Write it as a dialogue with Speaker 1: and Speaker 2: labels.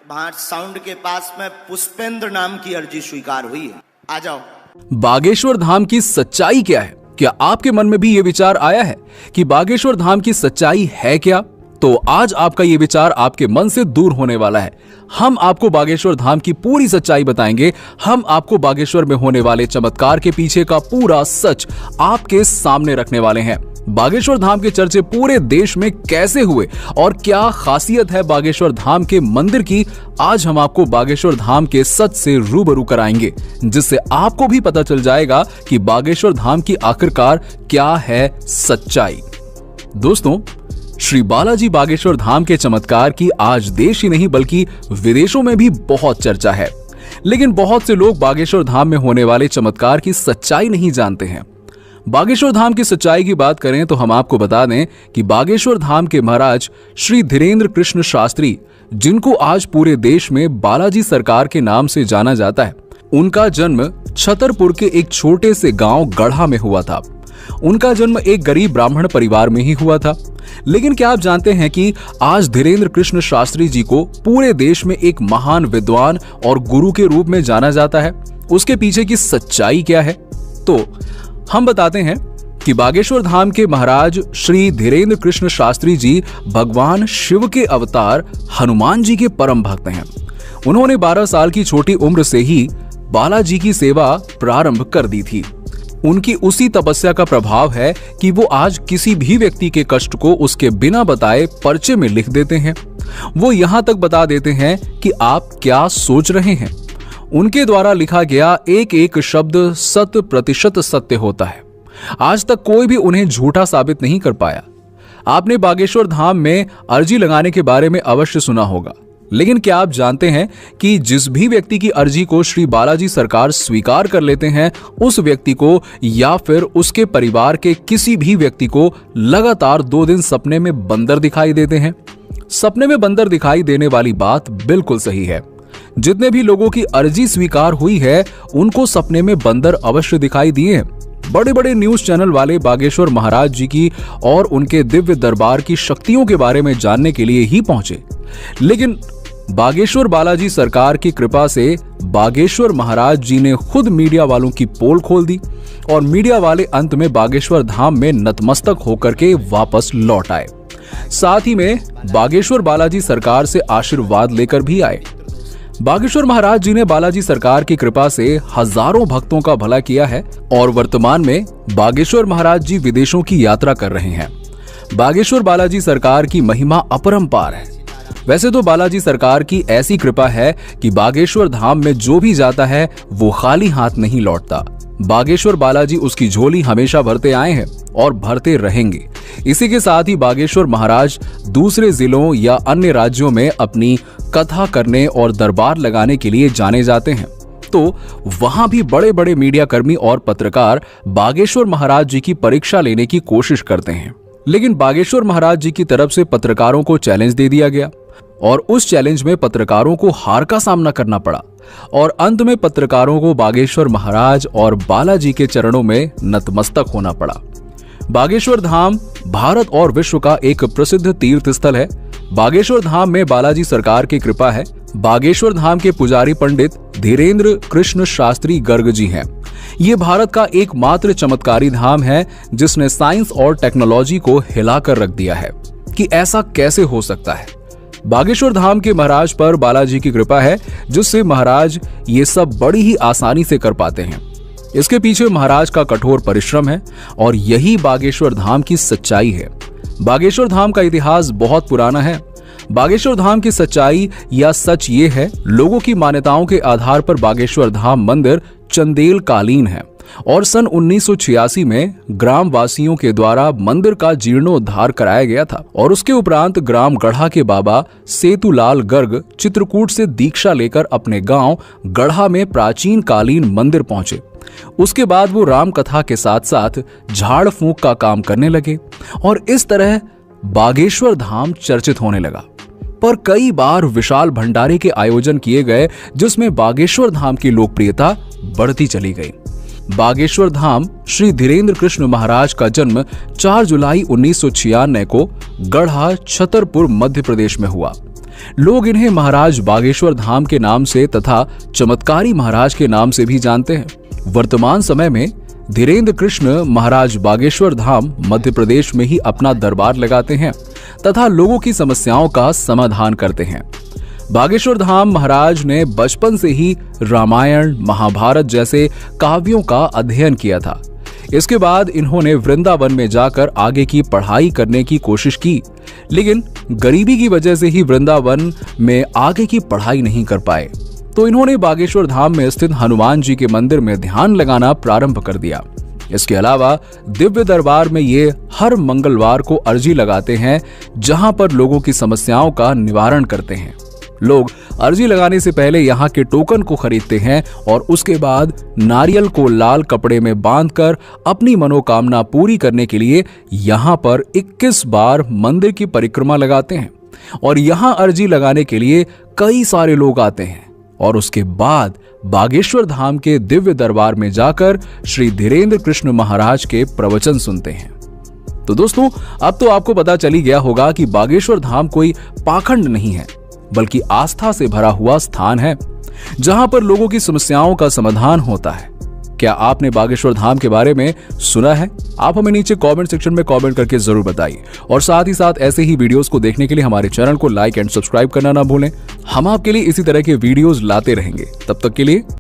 Speaker 1: वहां साउंड के पास में पुष्पेंद्र नाम की अर्जी स्वीकार हुई है। आ जाओ।
Speaker 2: बागेश्वर धाम की सच्चाई क्या है? क्या आपके मन में भी ये विचार आया है कि बागेश्वर धाम की सच्चाई है क्या? तो आज आपका ये विचार आपके मन से दूर होने वाला है। हम आपको बागेश्वर धाम की पूरी सच्चाई बताएंगे। हम आपको बागेश्वर में होने वाले चमत्कार के पीछे का पूरा सच आपके सामने रखने वाले हैं। बागेश्वर धाम के चर्चे पूरे देश में कैसे हुए और क्या खासियत है बागेश्वर धाम के मंदिर की, आज हम आपको बागेश्वर धाम के सच से रूबरू कराएंगे, जिससे आपको भी पता चल जाएगा कि बागेश्वर धाम की आखिरकार क्या है सच्चाई। दोस्तों, श्री बालाजी बागेश्वर धाम के चमत्कार की आज देश ही नहीं बल्कि विदेशों में भी बहुत चर्चा है। लेकिन बहुत से लोग बागेश्वर धाम में होने वाले चमत्कार की सच्चाई नहीं जानते हैं। बागेश्वर धाम की सच्चाई की बात करें तो हम आपको बता दें कि बागेश्वर धाम के महाराज श्री धीरेन्द्र कृष्ण शास्त्री, जिनको आज पूरे देश में बालाजी सरकार के नाम से जाना जाता है, उनका जन्म छतरपुर के एक छोटे से गांव गढ़ा में हुआ था। उनका जन्म एक गरीब ब्राह्मण परिवार में ही हुआ था। लेकिन क्या आप जानते हैं कि आज धीरेन्द्र कृष्ण शास्त्री जी को पूरे देश में एक महान विद्वान और गुरु के रूप में जाना जाता है? उसके पीछे की सच्चाई क्या है? तो हम बताते हैं कि बागेश्वर धाम के महाराज श्री धीरेन्द्र कृष्ण शास्त्री जी भगवान शिव के अवतार हनुमान जी के परम भक्त हैं। उन्होंने 12 साल की छोटी उम्र से ही बालाजी की सेवा प्रारंभ कर दी थी। उनकी उसी तपस्या का प्रभाव है कि वो आज किसी भी व्यक्ति के कष्ट को उसके बिना बताए पर्चे में लिख देते हैं। वो यहाँ तक बता देते हैं कि आप क्या सोच रहे हैं। उनके द्वारा लिखा गया एक एक शब्द 100% सत्य होता है। आज तक कोई भी उन्हें झूठा साबित नहीं कर पाया। आपने बागेश्वर धाम में अर्जी लगाने के बारे में अवश्य सुना होगा, लेकिन क्या आप जानते हैं कि जिस भी व्यक्ति की अर्जी को श्री बालाजी सरकार स्वीकार कर लेते हैं, उस व्यक्ति को या फिर उसके परिवार के किसी भी व्यक्ति को लगातार 2 दिन सपने में बंदर दिखाई देते हैं। सपने में बंदर दिखाई देने वाली बात बिल्कुल सही है। जितने भी लोगों की अर्जी स्वीकार हुई है, उनको सपने में बंदर अवश्य दिखाई दिए हैं। बड़े बड़े न्यूज चैनल वाले बागेश्वर महाराज जी की और उनके दिव्य दरबार की शक्तियों के बारे में जानने के लिए ही पहुंचे। लेकिन बागेश्वर बालाजी सरकार की कृपा से बागेश्वर महाराज जी ने खुद मीडिया वालों की पोल खोल दी और मीडिया वाले अंत में बागेश्वर धाम में नतमस्तक होकर के वापस लौट आए। साथ ही में बागेश्वर बालाजी सरकार से आशीर्वाद लेकर भी आए। बागेश्वर महाराज जी ने बालाजी सरकार की कृपा से हजारों भक्तों का भला किया है और वर्तमान में बागेश्वर महाराज जी विदेशों की यात्रा कर रहे हैं। बागेश्वर बालाजी सरकार की महिमा अपरंपार है। वैसे तो बालाजी सरकार की ऐसी कृपा है कि बागेश्वर धाम में जो भी जाता है वो खाली हाथ नहीं लौटता। बागेश्वर बालाजी उसकी झोली हमेशा भरते आए हैं और भरते रहेंगे। इसी के साथ ही बागेश्वर महाराज दूसरे जिलों या अन्य राज्यों में अपनी कथा करने और दरबार लगाने के लिए जाने जाते हैं, तो वहां भी बड़े बड़े मीडिया कर्मी और पत्रकार बागेश्वर महाराज जी की परीक्षा लेने की कोशिश करते हैं। लेकिन बागेश्वर महाराज जी की तरफ से पत्रकारों को चैलेंज दे दिया गया और उस चैलेंज में पत्रकारों को हार का सामना करना पड़ा और अंत में पत्रकारों को बागेश्वर महाराज और बालाजी के चरणों में नतमस्तक होना पड़ा। बागेश्वर धाम भारत और विश्व का एक प्रसिद्ध तीर्थ स्थल है। बागेश्वर धाम में बालाजी सरकार की कृपा है। बागेश्वर धाम के पुजारी पंडित धीरेन्द्र कृष्ण शास्त्री गर्ग जी हैं। ये भारत का एकमात्र चमत्कारी धाम है जिसने साइंस और टेक्नोलॉजी को हिलाकर रख दिया है कि ऐसा कैसे हो सकता है। बागेश्वर धाम के महाराज पर बालाजी की कृपा है, जिससे महाराज ये सब बड़ी ही आसानी से कर पाते हैं। इसके पीछे महाराज का कठोर परिश्रम है और यही बागेश्वर धाम की सच्चाई है। बागेश्वर धाम का इतिहास बहुत पुराना है। बागेश्वर धाम की सच्चाई या सच ये है, लोगों की मान्यताओं के आधार पर बागेश्वर धाम मंदिर चंदेल कालीन है और सन 1986 में ग्राम वासियों के द्वारा मंदिर का जीर्णोद्धार कराया गया था और उसके उपरांत ग्राम गढ़ा के बाबा सेतुलाल गर्ग चित्रकूट से दीक्षा लेकर अपने गांव गढ़ा में प्राचीन कालीन मंदिर पहुंचे। उसके बाद वो राम कथा के साथ साथ झाड़ फूंक का काम करने लगे और इस तरह बागेश्वर धाम चर्चित होने लगा। पर कई बार विशाल भंडारे के आयोजन किए गए जिसमें बागेश्वर धाम की लोकप्रियता बढ़ती चली गई। बागेश्वर धाम श्री धीरेन्द्र कृष्ण महाराज का जन्म 4 जुलाई 1996 को गढ़ा छतरपुर मध्य प्रदेश में हुआ। लोग इन्हें महाराज बागेश्वर धाम के नाम से तथा चमत्कारी महाराज के नाम से भी जानते हैं। वर्तमान समय में धीरेन्द्र कृष्ण महाराज बागेश्वर धाम मध्य प्रदेश में ही अपना दरबार लगाते हैं तथा लोगों की समस्याओं का समाधान करते हैं। बागेश्वर धाम महाराज ने बचपन से ही रामायण, महाभारत जैसे काव्यों का अध्ययन किया था। इसके बाद इन्होंने वृंदावन में जाकर आगे की पढ़ाई करने की कोशिश की, लेकिन गरीबी की वजह से ही वृंदावन में आगे की पढ़ाई नहीं कर पाए। तो इन्होंने बागेश्वर धाम में स्थित हनुमान जी के मंदिर में ध्यान लगाना प्रारंभ कर दिया। इसके अलावा दिव्य दरबार में ये हर मंगलवार को अर्जी लगाते हैं, जहां पर लोगों की समस्याओं का निवारण करते हैं। लोग अर्जी लगाने से पहले यहाँ के टोकन को खरीदते हैं और उसके बाद नारियल को लाल कपड़े में बांधकर अपनी मनोकामना पूरी करने के लिए यहाँ पर 21 बार मंदिर की परिक्रमा लगाते हैं। और यहाँ अर्जी लगाने के लिए कई सारे लोग आते हैं और उसके बाद बागेश्वर धाम के दिव्य दरबार में जाकर श्री धीरेन्द्र कृष्ण महाराज के प्रवचन सुनते हैं। तो दोस्तों, अब तो आपको पता चली गया होगा कि बागेश्वर धाम कोई पाखंड नहीं है, बल्कि आस्था से भरा हुआ स्थान है, जहां पर लोगों की समस्याओं का समाधान होता है। क्या आपने बागेश्वर धाम के बारे में सुना है? आप हमें नीचे कमेंट सेक्शन में कमेंट करके जरूर बताइए। और साथ ही साथ ऐसे ही वीडियोस को देखने के लिए हमारे चैनल को लाइक एंड सब्सक्राइब करना ना भूलें। हम आपके लिए इसी तरह के वीडियोस लाते रहेंगे। तब तक के लिए